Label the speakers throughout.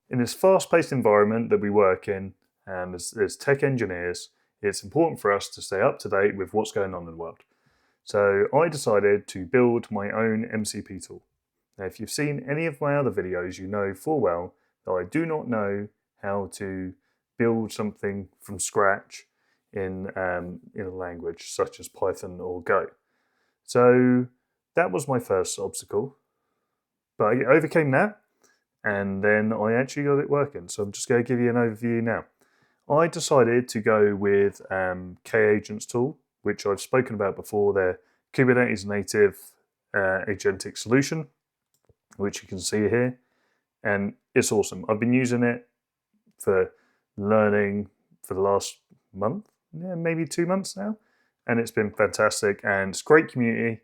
Speaker 1: In this fast-paced environment that we work in, as tech engineers, it's important for us to stay up to date with what's going on in the world. So I decided to build my own MCP tool. Now, if you've seen any of my other videos, you know full well that I do not know how to build something from scratch in a language such as Python or Go. So that was my first obstacle, but I overcame that, and then I actually got it working. So I'm just going to give you an overview now. I decided to go with K-Agents tool, which I've spoken about before. They're Kubernetes native agentic solution, which you can see here, and it's awesome. I've been using it for learning for the last month, maybe 2 months now, and it's been fantastic, and it's a great community.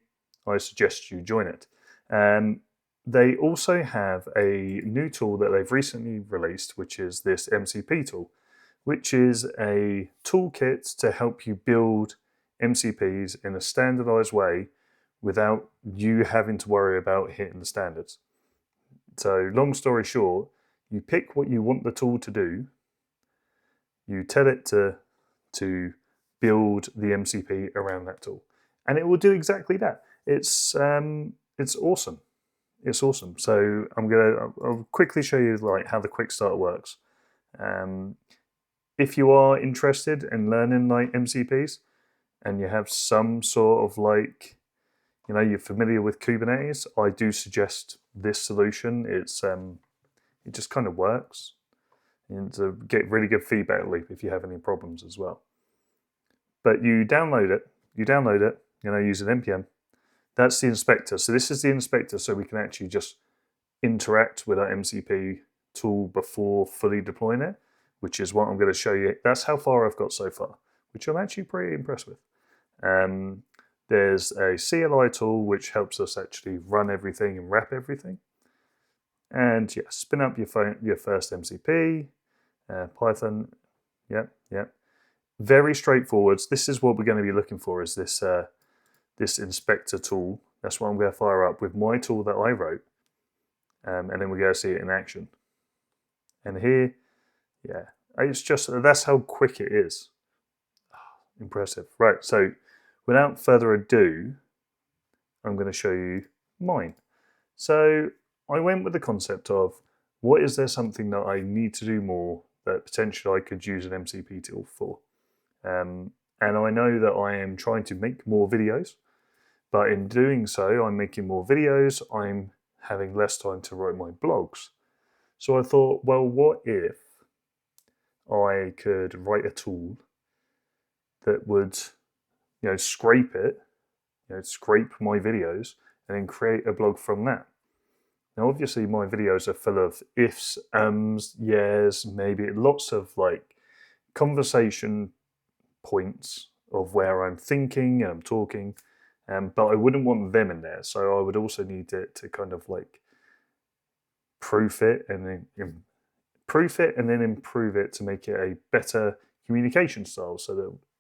Speaker 1: I suggest you join it. They also have a new tool that they've recently released, which is this MCP tool, which is a toolkit to help you build MCPs in a standardized way without you having to worry about hitting the standards. So long story short, you pick what you want the tool to do, you tell it to build the MCP around that tool, and it will do exactly that. It's awesome. It's awesome. So I'll quickly show you like how the quick start works. If you are interested in learning like MCPs and you have some sort of like, you're familiar with Kubernetes, I do suggest this solution. It just kind of works. And to get really good feedback loop if you have any problems as well. But you download it, using npm. That's the inspector. So this is the inspector, so we can actually just interact with our MCP tool before fully deploying it, which is what I'm going to show you. That's how far I've got so far, which I'm actually pretty impressed with. There's a CLI tool which helps us actually run everything and wrap everything. And yeah, spin up your first MCP, Python. Yep. Very straightforward. This is what we're going to be looking for, is this inspector tool. That's what I'm going to fire up with my tool that I wrote. And then we're going to see it in action. And here, yeah, that's how quick it is. Impressive. Right, so without further ado, I'm going to show you mine. So I went with the concept of, what is there something that I need to do more that potentially I could use an MCP tool for? And I know that I am trying to make more videos, but in doing so, I'm making more videos, I'm having less time to write my blogs. So I thought, well, what if I could write a tool that would, scrape it, scrape my videos, and then create a blog from that. Now, obviously, my videos are full of ifs, yes, maybe, lots of like conversation points of where I'm thinking and I'm talking, but I wouldn't want them in there. So I would also need it to kind of like proof it and then improve it to make it a better communication style, so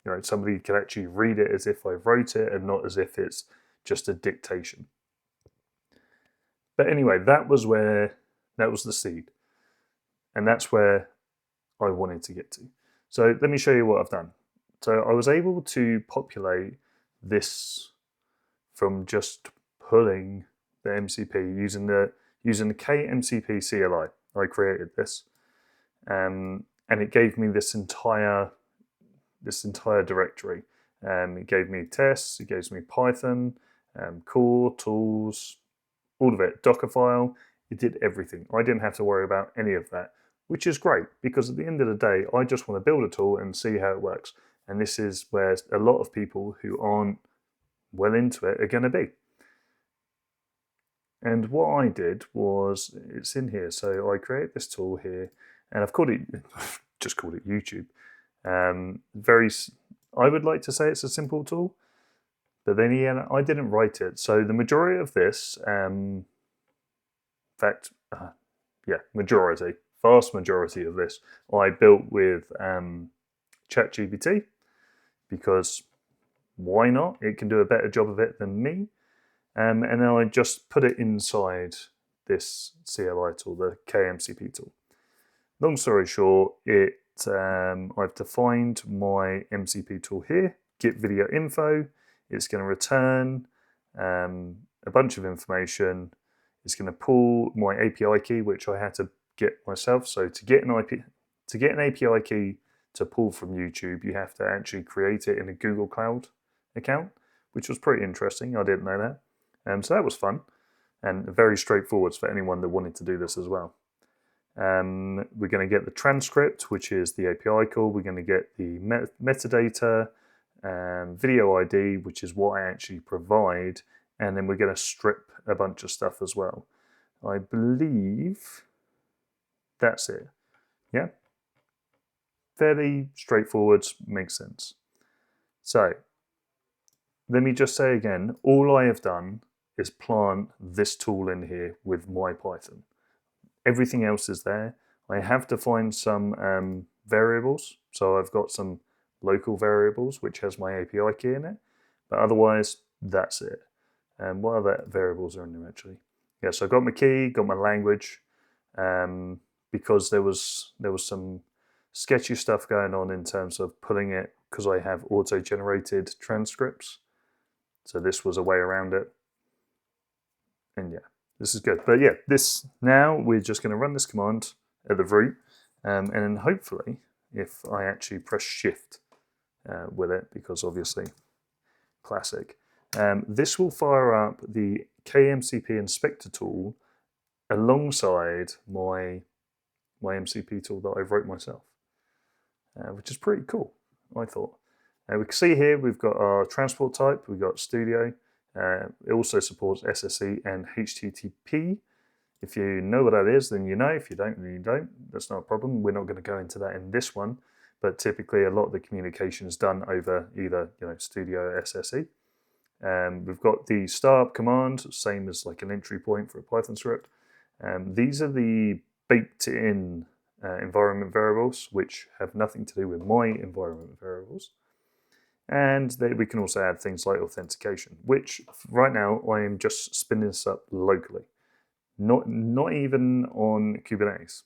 Speaker 1: that somebody can actually read it as if I wrote it and not as if it's just a dictation. But anyway, that was the seed, and that's where I wanted to get to. So let me show you what I've done. So I was able to populate this from just pulling the MCP using the KMCP CLI. I created this, and it gave me this entire directory. It gave me tests, it gives me Python, core, tools, all of it, Docker file. It did everything. I didn't have to worry about any of that, which is great, because at the end of the day, I just want to build a tool and see how it works. And this is where a lot of people who aren't well into it are going to be. And what I did was, it's in here. So I created this tool here, and I've just called it YouTube. I would like to say it's a simple tool, but then I didn't write it. So the majority of this, vast majority of this, I built with ChatGPT, because why not? It can do a better job of it than me. And then I just put it inside this CLI tool, the KMCP tool. Long story short, I've defined my MCP tool here, get video info. It's going to return a bunch of information. It's going to pull my API key, which I had to get myself. So to get an API key to pull from YouTube, you have to actually create it in a Google Cloud account, which was pretty interesting. I didn't know that. So that was fun and very straightforward for anyone that wanted to do this as well. We're going to get the transcript, which is the API call. We're going to get the metadata, video ID, which is what I actually provide, and then we're going to strip a bunch of stuff as well. I believe that's it. Yeah, fairly straightforward, makes sense. So let me just say again, all I have done is plant this tool in here with my Python. Everything else is there. I have defined some variables. So I've got some local variables, which has my API key in it. But otherwise, that's it. And what other variables are in there actually? Yeah, so I got my key, got my language, because there was some sketchy stuff going on in terms of pulling it, because I have auto-generated transcripts. So this was a way around it. And yeah. This is good. But yeah, now we're just going to run this command at the root, and then hopefully, if I actually press shift with it, because obviously, classic, this will fire up the KMCP inspector tool alongside my MCP tool that I wrote myself, which is pretty cool, I thought. We can see here we've got our transport type, we've got Studio. It also supports SSE and HTTP. If you know what that is, then you know. If you don't, then you don't. That's not a problem. We're not going to go into that in this one, but typically a lot of the communication is done over either Studio or SSE. We've got the startup command, same as like an entry point for a Python script. These are the baked-in environment variables, which have nothing to do with my environment variables. And we can also add things like authentication, which right now I am just spinning this up locally, not even on Kubernetes.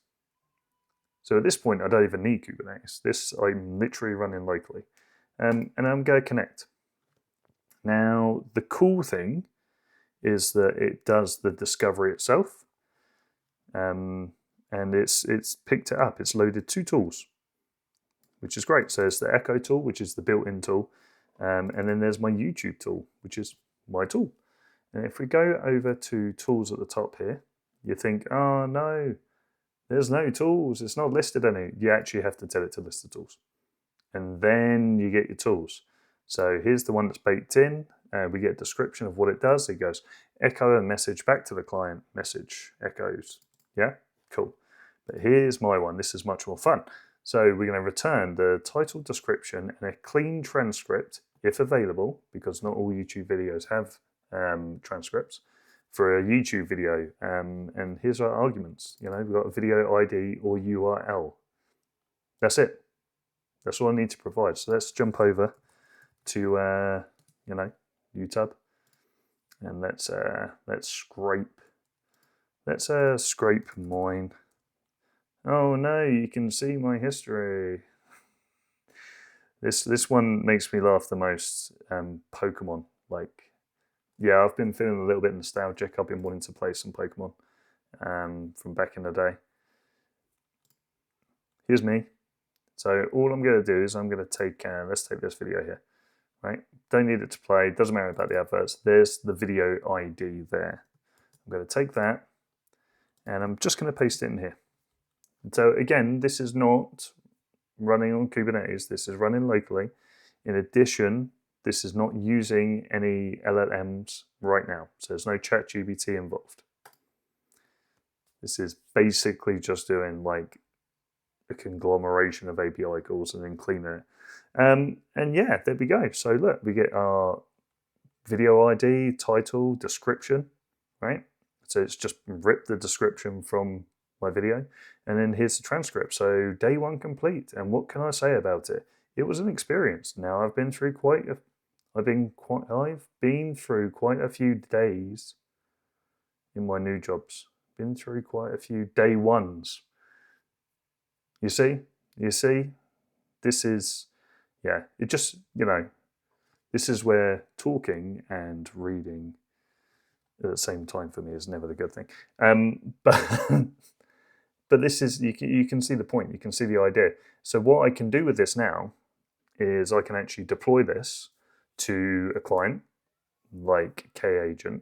Speaker 1: So at this point, I don't even need Kubernetes. This I'm literally running locally, and I'm going to connect. Now the cool thing is that it does the discovery itself, and it's picked it up. It's loaded 2 tools, which is great. So it's the Echo tool, which is the built-in tool, and then there's my YouTube tool, which is my tool. And if we go over to tools at the top here, you think, oh no, there's no tools, it's not listed any. You actually have to tell it to list the tools. And then you get your tools. So here's the one that's baked in. We get a description of what it does. It goes, echo a message back to the client, message echoes. Yeah, cool. But here's my one. This is much more fun. So we're going to return the title, description, and a clean transcript, if available, because not all YouTube videos have transcripts, for a YouTube video. And here's our arguments. We've got a video ID or URL. That's it. That's all I need to provide. So let's jump over to YouTube, and let's scrape. Let's scrape mine. Oh no, you can see my history. This one makes me laugh the most. Pokemon, yeah, I've been feeling a little bit nostalgic. I've been wanting to play some Pokemon from back in the day. Here's me. So all I'm going to do is I'm going to take, let's take this video here, right? Don't need it to play, doesn't matter about the adverts. There's the video ID there. I'm going to take that and I'm just going to paste it in here. So again, this is not running on Kubernetes, this is running locally. In addition, this is not using any LLMs right now, so there's no ChatGPT involved. This is basically just doing like a conglomeration of API calls and then cleaning it. And yeah, there we go. So look, we get our video ID, title, description, right? So it's just ripped the description from my video, and then here's the transcript. So day 1 complete, and what can I say about it? It was an experience. Now I've been through quite a few days in my new jobs. Been through quite a few day 1s. You see? You see? This is, yeah, it just, this is where talking and reading at the same time for me is never the good thing. But but this is, you can see the point, you can see the idea. So what I can do with this now is I can actually deploy this to a client like KAgent,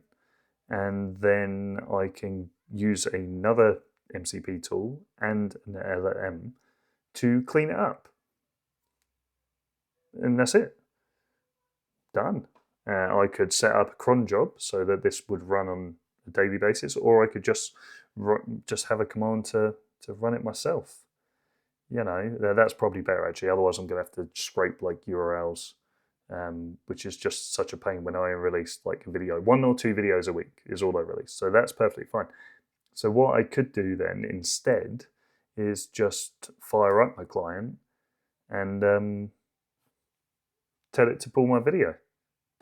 Speaker 1: and then I can use another MCP tool and an LLM to clean it up. And that's it. Done. I could set up a cron job so that this would run on a daily basis, or I could just have a command to run it myself. That's probably better actually. Otherwise, I'm going to have to scrape like URLs, which is just such a pain when I release like a video. 1 or 2 videos a week is all I release. So that's perfectly fine. So what I could do then instead is just fire up my client and tell it to pull my video,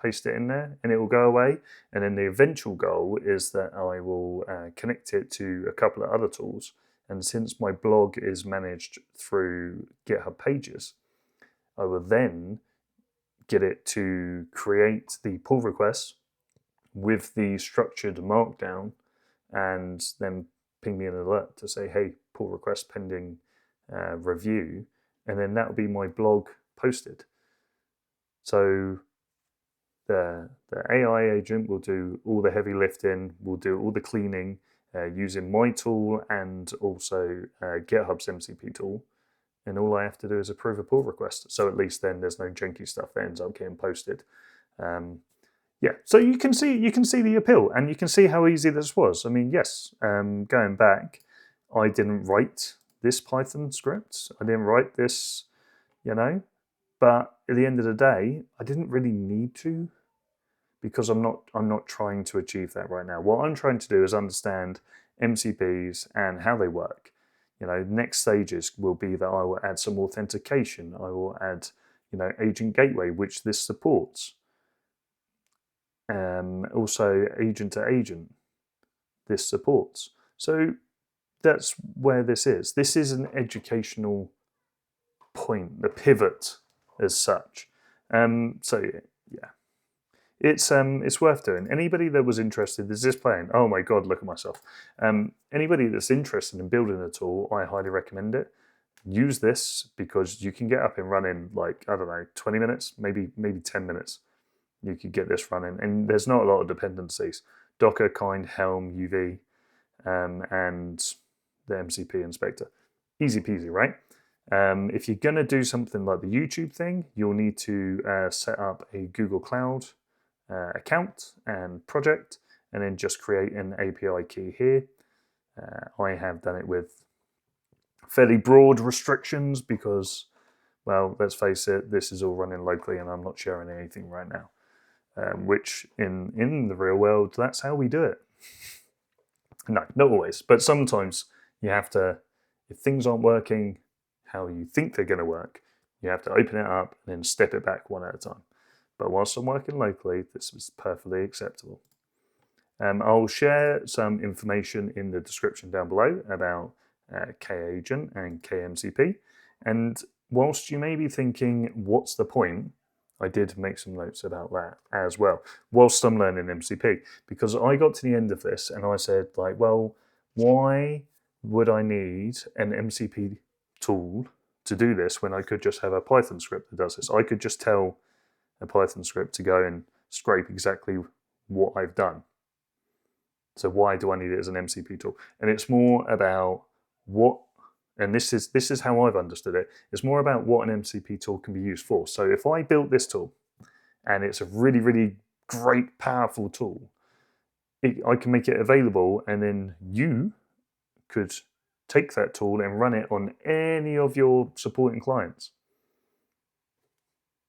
Speaker 1: paste it in there, and it will go away. And then the eventual goal is that I will connect it to a couple of other tools. And since my blog is managed through GitHub Pages, I will then get it to create the pull requests with the structured markdown and then ping me an alert to say, hey, pull request pending review. And then that will be my blog posted. So the AI agent will do all the heavy lifting, will do all the cleaning using my tool and also GitHub's MCP tool. And all I have to do is approve a pull request. So at least then there's no janky stuff that ends up getting posted. Yeah, so you can see the appeal, and you can see how easy this was. I mean, yes, going back, I didn't write this Python script. I didn't write this, but at the end of the day, I didn't really need to, because I'm not trying to achieve that right now. What I'm trying to do is understand MCPs and how they work. Next stages will be that I will add some authentication. I will add, agent gateway, which this supports. Also agent to agent, this supports. So that's where this is. This is an educational point, the pivot as such. So yeah, it's worth doing. Anybody that was interested, is this playing? Oh my God, look at myself. Anybody that's interested in building a tool, I highly recommend it. Use this because you can get up and running like, I don't know, 20 minutes, maybe 10 minutes. You could get this running, and there's not a lot of dependencies. Docker, Kind, Helm, UV, and the MCP inspector. Easy peasy, right? If you're going to do something like the YouTube thing, you'll need to set up a Google Cloud account and project, and then just create an API key here. I have done it with fairly broad restrictions because, well, let's face it, this is all running locally and I'm not sharing anything right now. Which in the real world, that's how we do it. No, not always, but sometimes you have to, if things aren't working how you think they're going to work, you have to open it up and then step it back one at a time. But whilst I'm working locally, this is perfectly acceptable. I'll share some information in the description down below about KAgent and KMCP. And whilst you may be thinking, what's the point? I did make some notes about that as well, whilst I'm learning MCP, because I got to the end of this and I said, like, well, why would I need an MCP tool to do this when I could just have a Python script that does this? I could just tell a Python script to go and scrape exactly what I've done. So why do I need it as an MCP tool? And it's more about what, and this is how I've understood it, it's more about what an MCP tool can be used for. So if I built this tool and it's a really, really great, powerful tool, I can make it available, and then you could take that tool and run it on any of your supporting clients.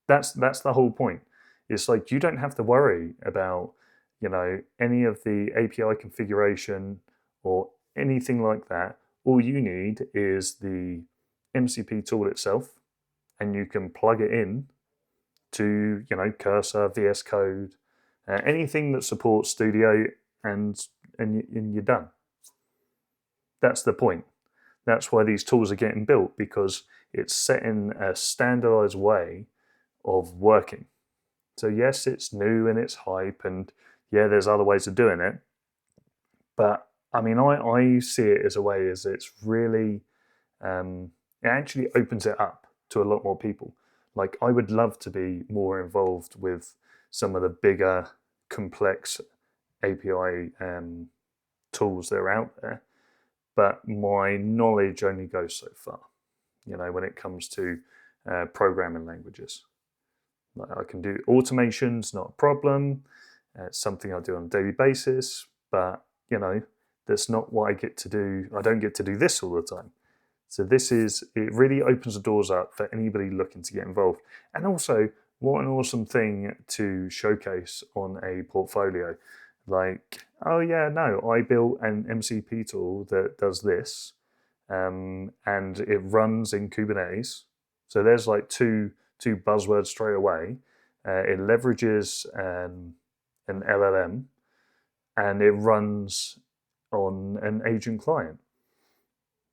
Speaker 1: That's the whole point. It's like you don't have to worry about, any of the API configuration or anything like that. All you need is the MCP tool itself, and you can plug it in to, Cursor, VS Code, anything that supports Studio, and you're done. That's the point. That's why these tools are getting built, because it's setting a standardized way of working. So yes, it's new and it's hype, and yeah, there's other ways of doing it. But I mean, I see it as a way as it's really, it actually opens it up to a lot more people. Like, I would love to be more involved with some of the bigger, complex API tools that are out there, but my knowledge only goes so far, when it comes to programming languages. Like, I can do automations, not a problem. It's something I do on a daily basis, but that's not what I get to do. I don't get to do this all the time. So it really opens the doors up for anybody looking to get involved. And also, what an awesome thing to showcase on a portfolio. Like, oh yeah, no, I built an MCP tool that does this, and it runs in Kubernetes. So there's like two buzzwords straight away. It leverages an LLM, and it runs on an agent client.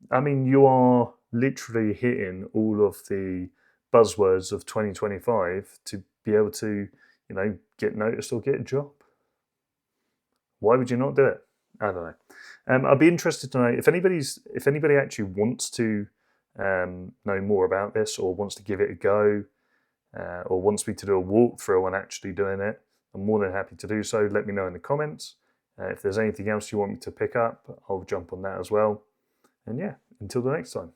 Speaker 1: I mean, you are literally hitting all of the buzzwords of 2025 to be able to, get noticed or get a job. Why would you not do it? I don't know. I'd be interested to know if anybody actually wants to know more about this, or wants to give it a go, or wants me to do a walkthrough on actually doing it. I'm more than happy to do so. Let me know in the comments. If there's anything else you want me to pick up, I'll jump on that as well. And yeah, until the next time.